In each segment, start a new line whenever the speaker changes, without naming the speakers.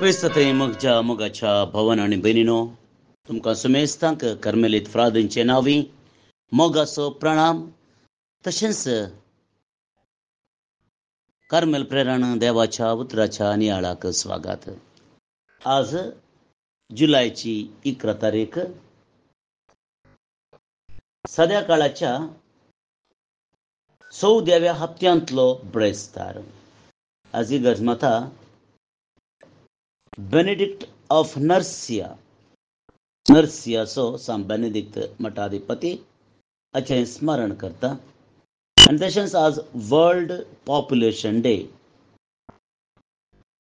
क्रिस्त थंय मोगाच्या भवन आनी भयणीनो, तुमकां सुमेस्तांक कर्मेलीत फ्रादींचे नांवी मोगाचो प्रणाम. तशेंच कार्मेल प्रेरण देवाच्या उतराच्या नियाळाक स्वागत. आज जुलयाची 11 तारीख, सद्या काळाच्या 14व्या हप्त्यांतलो ब्रेस्तार. आज ही गरजमाता बेनेडिक्ट ऑफ नर्सियाचो सान बेनेडिक्ट मठाधिपती हाचें स्मरण करता. आनी तशेंच आज वर्ल्ड पॉप्युलेशन डे.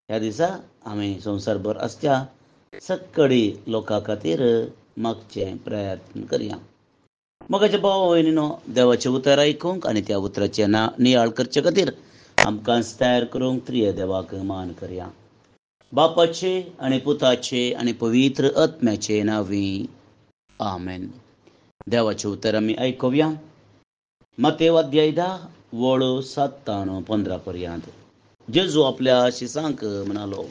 ह्या दिसा आमी संवसारभर आसच्या सगळी लोकां खातीर मागचे प्रयत्न करया. मोगाचे भाव भयणीनो, देवाचें उतर आयकूंक आनी त्या उतराचें नियाळ करचे खातीर आमकां तयार करूंक प्रिय देवाक मान करया. बापाचे आनी पुताचे आनी पवित्र आत्म्याचे नांवी आमेन. देवाचें उतर आमी आयकुया. मत्तेव अध्याय 10 वळू 7-15 पर्यंत. जेजू आपल्या शिसांक म्हणालो,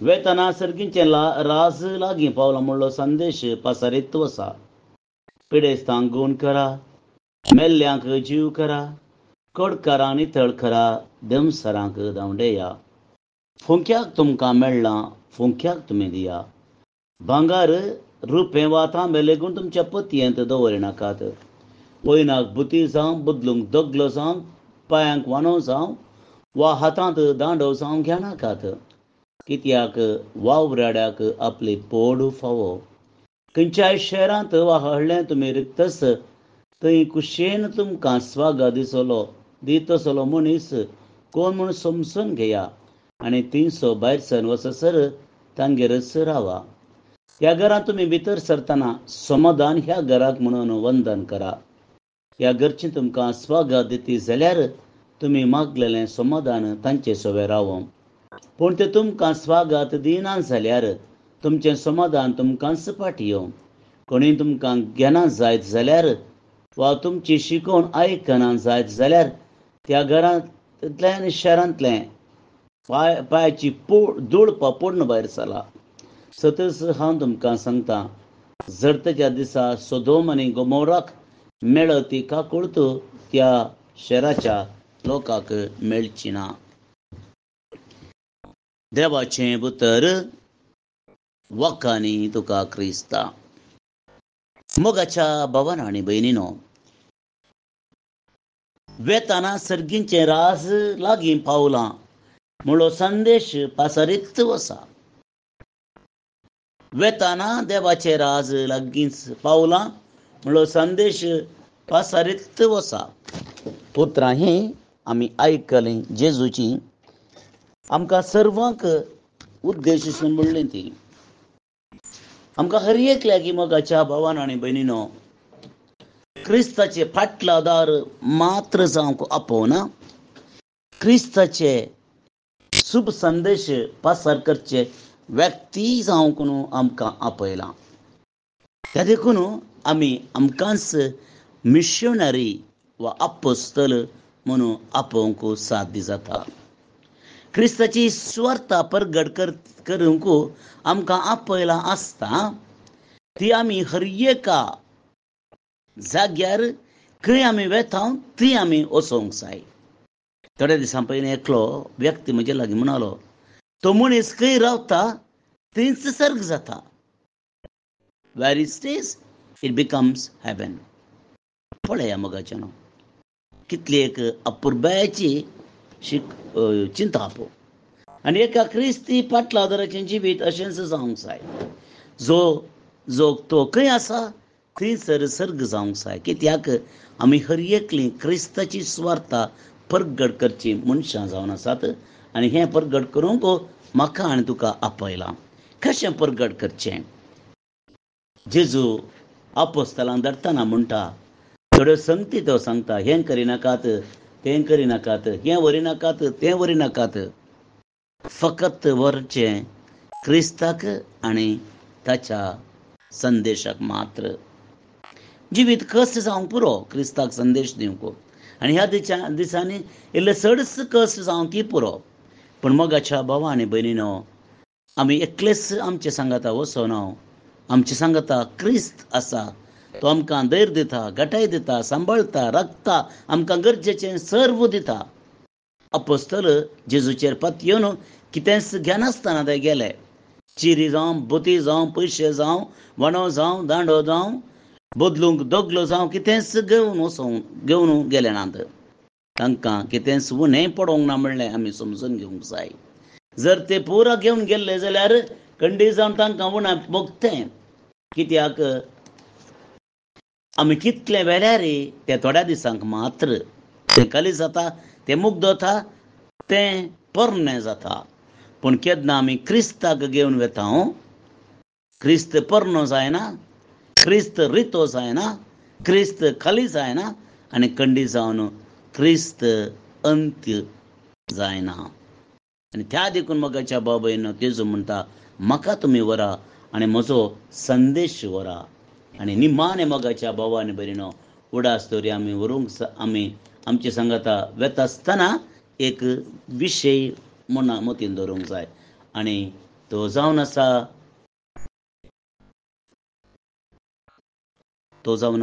वेतना सर्गींचे राज लागीं पावला म्हणलो संदेश पसरीत वचा. पिडेस्तांक गूण करा, मेल्ल्यांक जीव करा, कडकारांक नितळ करा, देमसरांक धांवडेया. फुंक्याक तुमकां मेळ्ळां, फुंक्याक तुमी दिया. भांगार रुपें वा तांबे लेगून तुमच्या पतयेंत दवरिनाकात. पयनाक बुती जावं, बदलूंक दगलो जावं, पांयांक वानो जावं वा हातांत दांडो जावं घेनाकात. कित्याक वावराड्याक आपली पोड फावो. खंयच्याय शेरांत वा हळ्ळें तुमी रिगतस, थंय कुशेन तुमकां स्वागत दितसलो मनीस कोण म्हूण समजून घेया आनी 300 भायर सर वचसर तांगेरच रावा. ह्या घरांत तुमी भितर सरतना समाधान ह्या घराक म्हणून वंदन करा. ह्या घरची तुमकां स्वागत दिती जाल्यार तुमी मागलेलें समाधान तांचे सोबे रावो. पूण ते तुमकां स्वागत दिना जाल्यार तुमचें समाधान तुमकांच फाटीं येवं. कोणी तुमकां घेना जायत जाल्यार वा तुमची शिकोवण आयकना जायत जाल्यार त्या घरांतल्यान शारांतलें पांयाची धूळ पडून भायर सरला. सतत हांव तुमकां सांगता, जरतेच्या दिसा सोदोम आनी गोमोराक मेळत ती काकूळत त्या शहराच्या लोकांक मेळची ना. देवाचें उतर वखानी तुका क्रिस्ता. मोगाच्या भावान आनी भयणीनो, वेताना सर्गींचे राज लागीं पावलां म्हणलो संदेश पसरीत वचा. वेताना देवाचे राज लागीं पावलां म्हणलो संदेश पसरीत वचा. पुत्रां, ही आमी आयकली जेजूची आमकां सर्वांक उद्देशीन म्हणली ती. आमकां हर एकल्या की मोगाच्या भावान आनी भयणीनो, क्रिस्ताचे फाटलादार मात्र जावंक आपोवना. क्रिस्ताचे शुभ संदेश पासर करचे व्यक्ती जावंक आमकां आपयलां. त्या देखून आमी आमकांच मिशनरी वा अपोस्तल म्हणून आपोवंक साध्य जाता. क्रिस्ताची स्वार्था परगट करूंक आमकां आपयलां आसता. ती आमी हर एका जाग्यार खंय आमी वेता थंय आमी वचोंक जाय. थोड्या दिसां पयलीं एकलो व्यक्ती म्हजे लागीं म्हणालो, तो मनीस खंय रावता थंयच सर्ग जाता. Where it stage it becomes heaven. पळया मोगाच्यानो, कितली एक अपुर्बायची चिंता आपोव. आनी एका क्रिस्ती फाटलादाराचें जिवीत अशेंच जावंक जाय. जो तो खंय आसा थंयसर सर्ग जावंक जाय. कित्याक आमी हर एकलीं क्रिस्ताची स्वार्था परगट करची मनशां जावन आसात. आनी हें परगट करूंक म्हाका आनी तुका आपयलां. कशें परगट करचें? जेजू अपोस्तलांक धाडटना म्हणटा, थोड्यो संगती तो सांगता, हें करिनाकात, तें करिनाकात, हें व्हरिनाकात, तें व्हरिनाकात. फकत व्हरचें क्रिस्ताक आनी ताच्या संदेशाक मात्र. जिवीत कस जावंक पुरो क्रिस्ताक संदेश दिवंक. आनी ह्या दिसांनी इल्ले चडच कस जावंक पुरो. पण मोगाच्या भावा आनी भयणीनो, आमी एकलेच आमचे सांगाता वसोना आमचे सांगाता क्रिस्त आसा तो आमकां धैर्य दिता घटाय दिता सांबाळता राखता आमकां गरजेचें सर्व दिता. अपोस्तल जेजूचेर पातयेवन कितेंच घेनासतना ते गेले. चिरी जावं बोती जावं पयशे जावं वणो जावं दांडो जावं बदलूंक दोगलो जावं कितेंच घेवन गेले नात. तांकां कितेंच उणें पडोंक ना म्हणलें आमी समजून घेवंक जाय. जर ते पुरा घेवन गेल्ले जाल्यार खंडी जावन तांकां उणें भोगतें. कित्याक आमी कितले वेल्यार ते थोड्या दिसांक मात्र तें खाली जाता तें मुग्ध जाता तें पोरणें जाता. पूण केन्ना आमी क्रिस्ताक घेवन वेता क्रिस्त पोरणो जायना क्रिस्त रितो जायना क्रिस्त खाली जायना आनी खंडी जावन क्रिस्त अंत्य जायना. आनी त्या देखून मोगाच्या भाव भयणीनो तेजो म्हणटा म्हाका तुमी व्हरा आनी म्हजो संदेश व्हरा. आनी निमाणे मोगाच्या भावानी भयणीनो उडास तरी आमी व्हरूंक आमी आमचे सांगाता वेता आसतना एक विशय मतीन दवरूंक जाय आनी तो जावन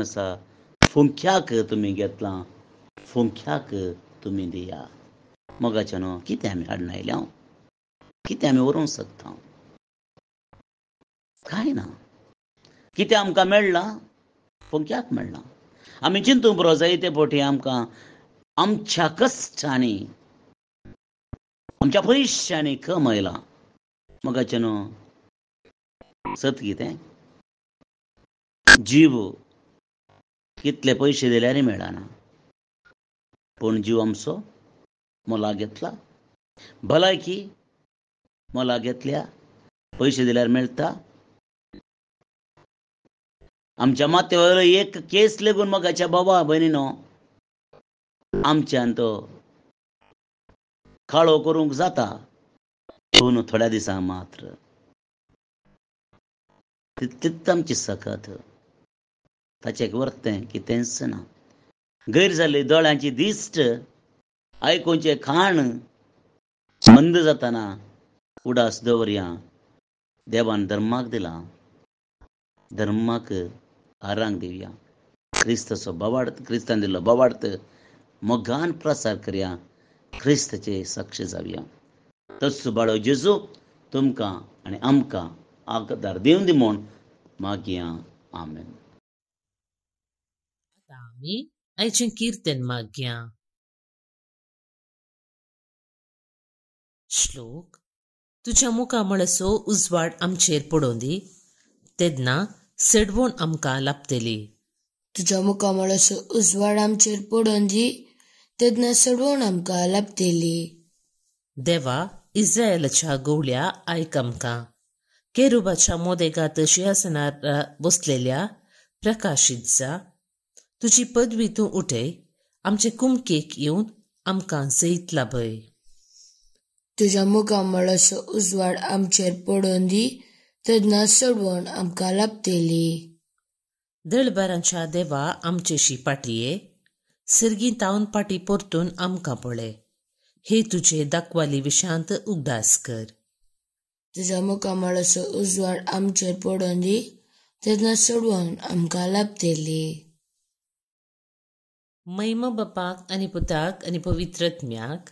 आसा फुंक्याक तुमी घेतला फुंक्याक तुमी दिया. मोगाच्या न्हू कितें आमी हाडून आयल्या कितें आमी व्हरूंक शकता कांय ना. कितें आमकां मेळ्ळां फुंक्याक मेळ्ळां. आमी चिंतूंक बरो जायते फावटी आमकां आमच्या कश्टांनी आमच्या पयशांनी कमयलां. मोगाचें न्हू सत कितें जीव कितले पयशे दिल्यारय मेळना पूण जीव आमचो मोला घेतला. भलायकी मोला घेतल्या पयशे दिल्यार मेळटा. आमच्या माथ्यावयलो एक केस लेगून मोगाच्या बाबा भयणीनो आमच्यान तो काळो करूंक जाता पूण थोड्या दिसांक मात्र तितलीच आमची सकत ताचें वर्तें कितेंच ना. गैर जाल्ली दोळ्यांची दिश्ट आयकूंचे खाण मंद जाताना उडास दवरया. देवान धर्माक दिला धर्माक आरांक दिवया. क्रिस्ताचो बोवार्थ क्रिस्तान दिल्लो बोवार्थ मोगान प्रसार करया. क्रिस्ताचे साक्ष जावया. तस्सो बाळो जेजू तुमकां आनी आमकां आदार दिवन दी म्हूण मागया. आमेन.
आमी आयचें कीर्तन मागया. श्लोक. तुज्या मुखा म्हणसो उजवाड आमचेर पडोवन दी तेन्ना सडवण आमकां लाभतली.
तुज्या मुखा म्हणसो उजवाड आमचेर पडोवन दी तेन्ना सडवण आमकां लाभतली.
देवा इस्रायलाच्या गवळ्या आयक आमकां. केरुबाच्या मोदेगात सिंहासनार बसलेल्या प्रकाशीत जा. तुजी पदवी तूं उठय आमचे कुमकेक येवन आमकां जैत लाभय.
तुज्या मुखा म्हणसो उजवाड आमचेर पडोवन दी तेन्ना सडवण आमकां लाभतली.
दळबारांच्या देवा आमचेशी पाटये सर्गीतावन पाटी परतून आमकां पळय. हे तुजे दाखवाली विशांत उगडास कर.
तुज्या मुखा म्हणसो उजवाड आमचेर पडोवन दी तेन्ना सडवण आमकां लाभतली.
महिमा बापाक आनी पुताक आनी पवित्र आत्म्याक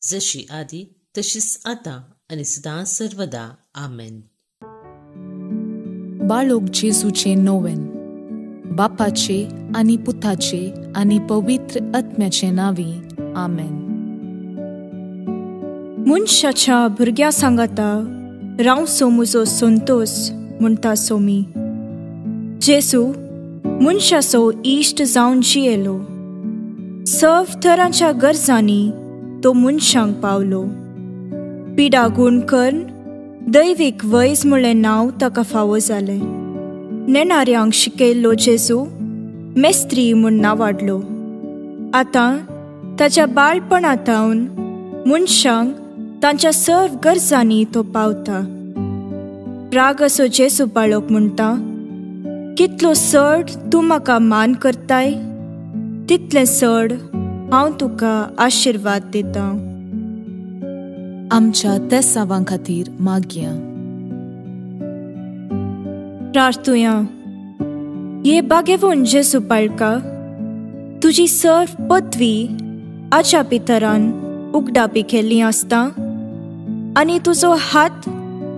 जशी आदी तशीच आतां आनी सदां सर्वदा. आमेन.
बाळोक जेजूचे नोवेन बापाचे आनी पुताचे आनी पवित्र आत्म्याचे नांवी. आमेन.
मनशाच्या भुरग्या सांगाता रावसो म्हजो संतोष म्हणटा सोमी. जेजू मनशाचो इश्ट जावन जियेलो. सर्व तरांच्या गरजांनी तो मनशांक पावलो. पिडा गूण करून दैवीक वैज म्हणलें नांव ताका फावो जालें. नेणाऱ्यांक शिकयल्लो जेजू मेस्त्री म्हूण नांवाडलो. आतां ताच्या बाळपणांतावन मनशांक तांच्या सर्व गरजांनी तो पावता. राग असो जेजू बाळोक म्हणटा कितलो चड तूं म्हाका मान करताय तितलें चड हांव तुका आशिर्वाद दितां.
आमच्या तेसावां खातीर मागया.
प्रार्थुया. ये बागेवून जेसू पाळका, तुजी सर्व पदवी आच्या पितरान उगडापी केल्ली आसता आनी तुजो हात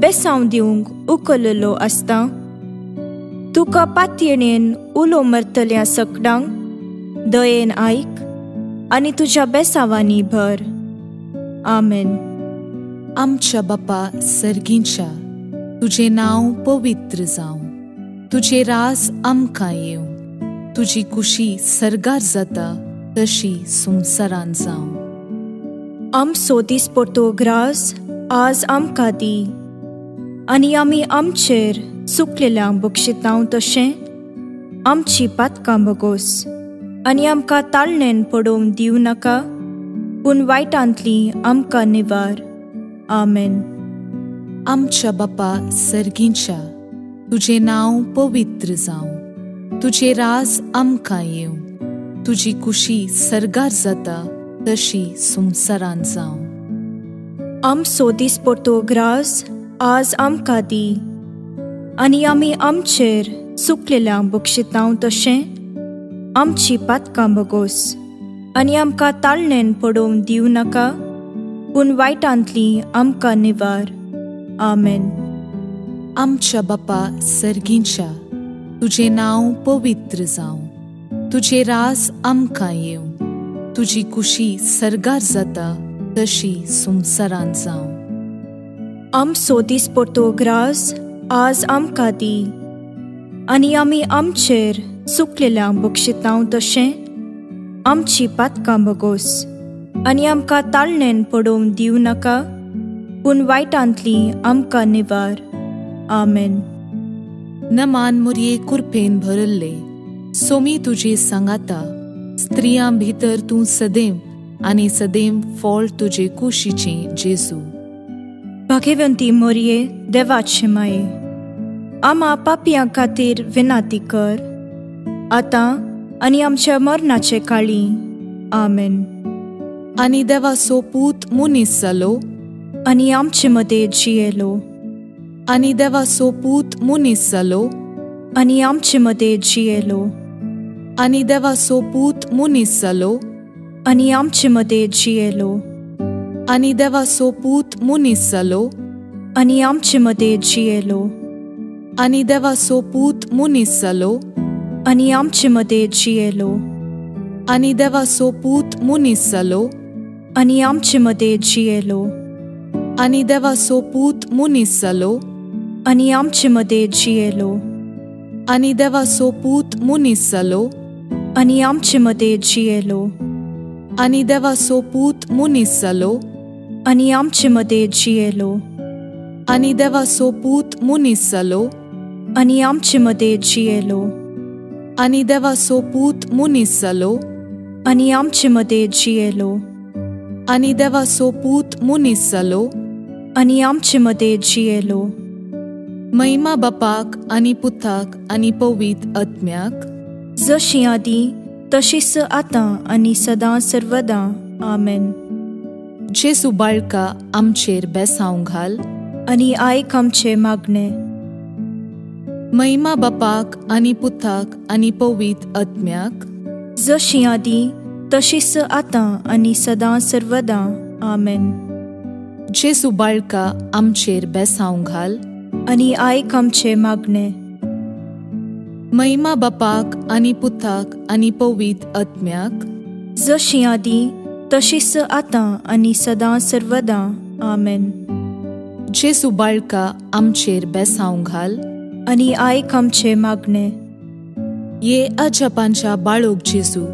बेसांव दिवंक उखललो आसता. तुका पातयेणेन उलो मरतल्या सकडांक दयेन आयक आनी तुज्या बेसावांनी भर. आमेन.
आमच्या बापा सर्गींच्या, तुझे नांव पवित्र जावं, तुझे रास आमकां येवं, तुजी कुशी सरगार जाता तशी संवसारान जावं.
आमचो दिसपडटो ग्रास आज आमकां दी, आनी आमी आमचेर चुकलेल्यांक बक्षितांव तशें आमची पातकां बगोस, आनी आमकां ताळणेन पडोवंक दिवं नाका, पूण वायटांतली आमकां निवार. आमेन.
आमच्या बापा सर्गींच्या, तुझे नांव पवित्र जावं, तुझे रास आमकां येवं, तुजी कुशी सरगार जाता तशी संवसारान जावं.
आमचो दिसपडटो ग्रास आज आमकां दी, आनी आमी आमचेर चुकलेल्यांक बक्षितांव तशें आमची पातकां बगोस, आनी आमकां ताळणेन पडोवंक दिवं नाका, पूण वायटांतली आमकां निवार. आमेन.
आमच्या बापा सर्गींच्या, तुझे नांव पवित्र जावं, तुझे रास आमकां येवं, तुजी कुशी सरगार जाता तशी संवसारान जावं.
आमचो दिसपडटो ग्रास आज आमकां दी, आनी आमी आमचेर चुकलेल्यांक बक्षितांव तशें आमची पातकां बगोस, आनी आमकां ताळणेन पडोवंक दिवं नाका, पूण वायटांतली आमकां निवार. आमेन.
नमान मुरये कुरपेन भरल्ले, सोमी तुजे सांगाता, स्त्रियां भितर तूं सदैव आनी सदैव फळ तुजे कुशीचे जेजू.
भाग्यवंती मोरये, देवाचे माये, आमा पापियां खातीर विनाती कर, आतां आनी आमच्या मरणाचे काळी. आमेन.
आनी देवाचो पूत मुनीस जालो,
आनी आमचे मदें जियेलो.
आनी देवाचो पूत मुनीस जालो,
आनी आमचे मदें जियेलो.
आनी देवाचो पूत मुनीस जालो,
आनी आमचे मदें जियेलो.
आनी देवाचो पूत मुनीस जालो,
आनी आमचे मदें जियेलो.
आनी देवाचो पूत मुनीस जालो,
आनी आमचे मदें जियेलो.
आनी देवाचो पूत मुनीस जालो,
आनी आमचे मदें जियेलो.
आनी देवाचो पूत मुनीस जालो,
आनी आमचे मदें जियेलो.
आनी देवाचो पूत मुनीस जालो,
आनी आमचे मदें जियेलो.
आनी देवाचो पूत मुनीस जालो,
आनी आमचे मदें जियेलो.
आनी देवाचो पूत मुनीस जालो,
आनी आमचे मदें जियेलो.
आनी देवाचो पूत मुनीस जालो,
आनी आमचे मदें जियेलो.
आनी देवाचो पूत मुनीस जालो,
आनी आमचे मदें जियेलो.
महिमा बापाक आनी पुताक आनी पवित्र आत्म्याक,
जशी आदी तशीच आतां आनी सदां सर्वदा. आमेन.
जेसू बाळका आमचेर बेसांव घाल,
आनी आयक आमचे मागणे.
महिमा बापाक आनी पुताक आनी पवित्र आत्म्याक,
जशी आदी तशीच आतां आनी सदां सर्वदा. आमेन.
जेसू बाळका आमचेर बेसांव घाल,
आनी आयक आमचे मागणे.
महिमा बापाक आनी पुताक आनी पवित्र आत्म्याक,
जशी आदी तशीच आतां आनी सदां सर्वदा. आमेन.
जेसू बाळका आमचेर बेसांव घाल,
आनी आयक आमचे मागणे.
ये अजापांच्या बाळोक जेसू,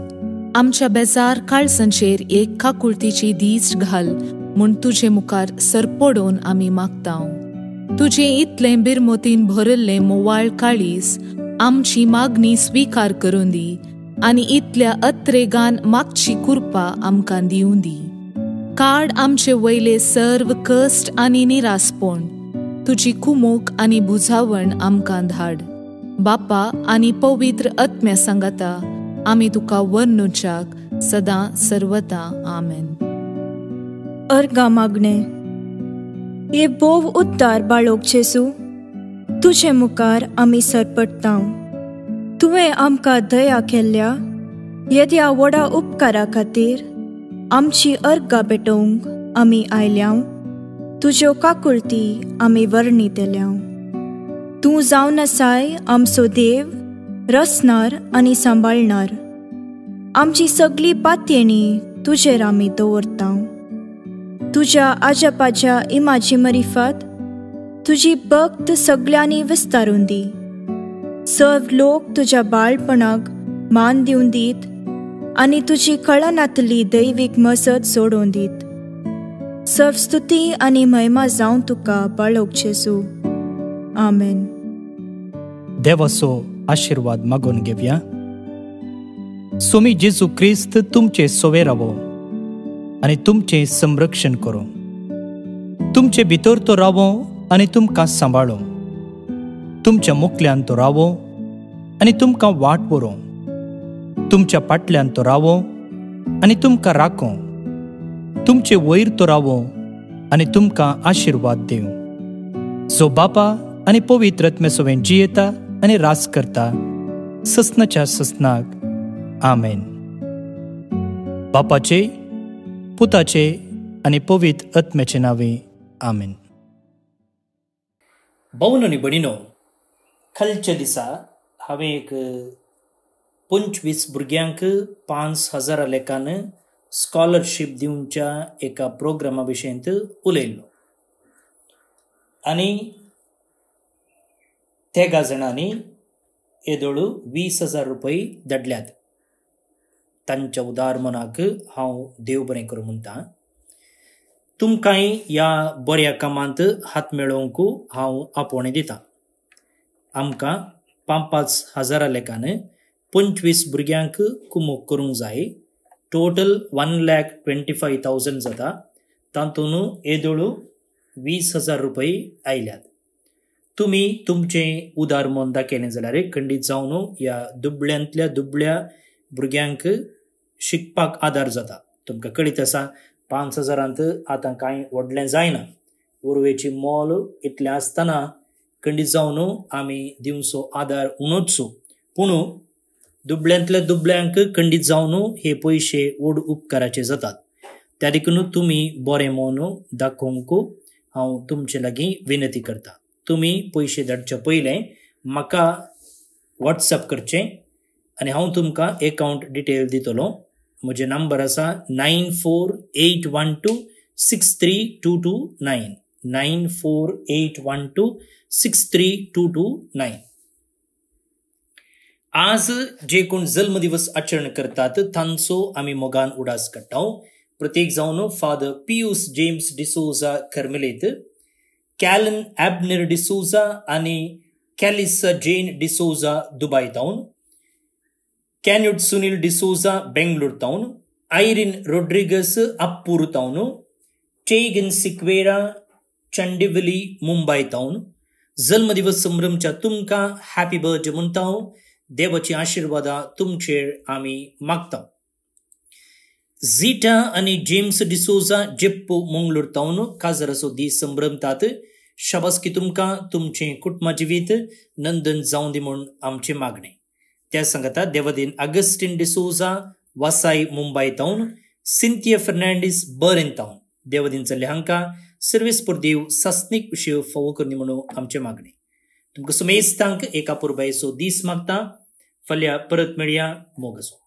आमच्या बेजार काळजांचेर एक काकुळतीची दीस घाल म्हूण तुजे मुखार सरपडोवन आमी मागतांव. तुजे इतलें बिरमोतीन भरल्लें मोवाळ काळीस आमची मागणी स्वीकार करून दी, आनी इतल्या अत्रेगान मागची कृपा आमकां दिवं दी. काड आमचे वयले सर्व कश्ट आनी निरासपण, तुजी कुमोक आनी बुजावण आमकां धाड. बापा आनी पवित्र आत्म्या सांगाता आमी तुका वर्णुच्याक सदां सर्वदा. आमेन.
अर्गा मागणे. ये बोव उद्दार बाळोक जेजू, तुझे मुखार आमी सरपडटाव. तुवें आमकां दया केल्ल्या येद्या व्हडा उपकारा खातीर आमची अर्गां भेटोवंक आमी आयल्याव. तुज्यो काकुळटी आमी वर्णितल्यांव. तूं जावन आसाय आमचो देव, रचणार आनी सांबाळणार. आमची सगळी पातयेणी तुजेर आमी दवरताव. तुज्या आजपाच्या इमाची मरिफत तुजी भक्त सगळ्यांनी विस्तारून दी. सर्व लोक तुज्या बाळपणाक मान दिवन दीत आनी तुजी कळनातली दैवीक मजत जोडून दीत. सर्व स्तुती आनी महिमा जावं तुका बाळोक जेजू. आमेन.
देवाचो आशीर्वाद मागून घेवया. स्वामी जेजू क्रिस्त तुमचे सोवे रावो आनी तुमचे संरक्षण करो. तुमचे भितर तो रावो आनी तुमकां सांबाळो. तुमच्या मुखल्यान तो रावो आनी तुमकां वाट व्हरो. तुमच्या फाटल्यान तो रावो आनी तुमकां राखो. तुमचे वयर तो रावो आनी तुमकां आशीर्वाद दिवं. जो बापा आनी पवित्र आत्मे सोबें जियेता आनी रास करता ससनाच्या ससनाक. आमेन. बापाचे, पुताचे आनी पवित्र आत्म्याचे नांवे. आमेन. भाऊन आनी भयणीनो, कालच्या दिसा हांवें एक 25 भुरग्यांक 5,000 लेखान स्कॉलरशीप दिवच्या एका प्रोग्रामा विशयींत उलयल्लो आनी 3 जाणांनी येदोळू 20,000 रुपये धाडल्यात. तांच्या उदार मनाक हांव देव बरें करूं म्हणटा. तुमकांय ह्या बऱ्या कामांत हात मेळोवंक हांव आपोवणें दितां. आमकां 5,000 लेखान 25 भुरग्यांक कुमूक करूंक जाय. टोटल 1,25,000 जाता. तातूंत येदोळू 20,000 रुपये आयल्यात. तुमी तुमचें उदार मन दाखयलें जाल्यार खंडीत जावन ह्या दुबळ्यांतल्या दुबळ्या भुरग्यांक शिकपाक आदार जाता. तुमकां कळीत आसा 5,000 आतां कांय व्हडलें जायना. उर्वेची मोल इतलें आसतना खंडीत जावन आमी दिवचो आदार उणोचो. पूण दुबळ्यांतल्या दुबळ्यांक खंडीत जावन हे पयशे व्हड उपकाराचे जातात. त्या देखून तुमी बरें मन दाखोवंक हांव तुमचे लागीं विनंती करता. तुमी पयशे धाडचे पयलें म्हाका वॉट्सॅप करचें आनी हांव तुमकां एकावंट डिटेल दितलो. म्हजे नंबर आसा 9481263229 9481263229. आज जे कोण जल्मदिवस आचरण करतात तांचो आमी मोगान उडास काडटाव. प्रत्येक जावन फादर पियुस जेम्स डिसोजा कर्मेलीत, कॅलन ॲबनर डिसोजा आनी कॅलिसा जेन डिसोजा दुबय टावन, कॅन्युट सुनील डिसोजा बेंगलोर टावन, आयरिन रोड्रिगस अप्पूर टावन, चेगन सिक्वेरा चंडिवली मुंबय टावन. जल्मदिवस संभ्रमच्या तुमकां हॅपी बर्थडे म्हणटा. देवाची आशीर्वादा तुमचेर आमी मागता. झीटा आनी जेम्स डिसोजा जेप्पो मंगळूर टावन काजराचो दीस संभ्रमतात. शाबासकी तुमकां तुमचें कुटुंबा जिवीत नंदन जावं दी म्हूण आमचे मागणें. त्या सांगता Devadin Augustine D'Souza Vasai Mumbai town, Cynthia Fernandes Bahrain town. Devadin चल्ले हांकां सर्वेस्पर देव सस्नीक विशय फावो करनी म्हणून आमचे मागणें. तुमकां सुमेस्तांक एका पुरबायचो दीस मागता. फाल्यां परत मेळया. मोग आसूं.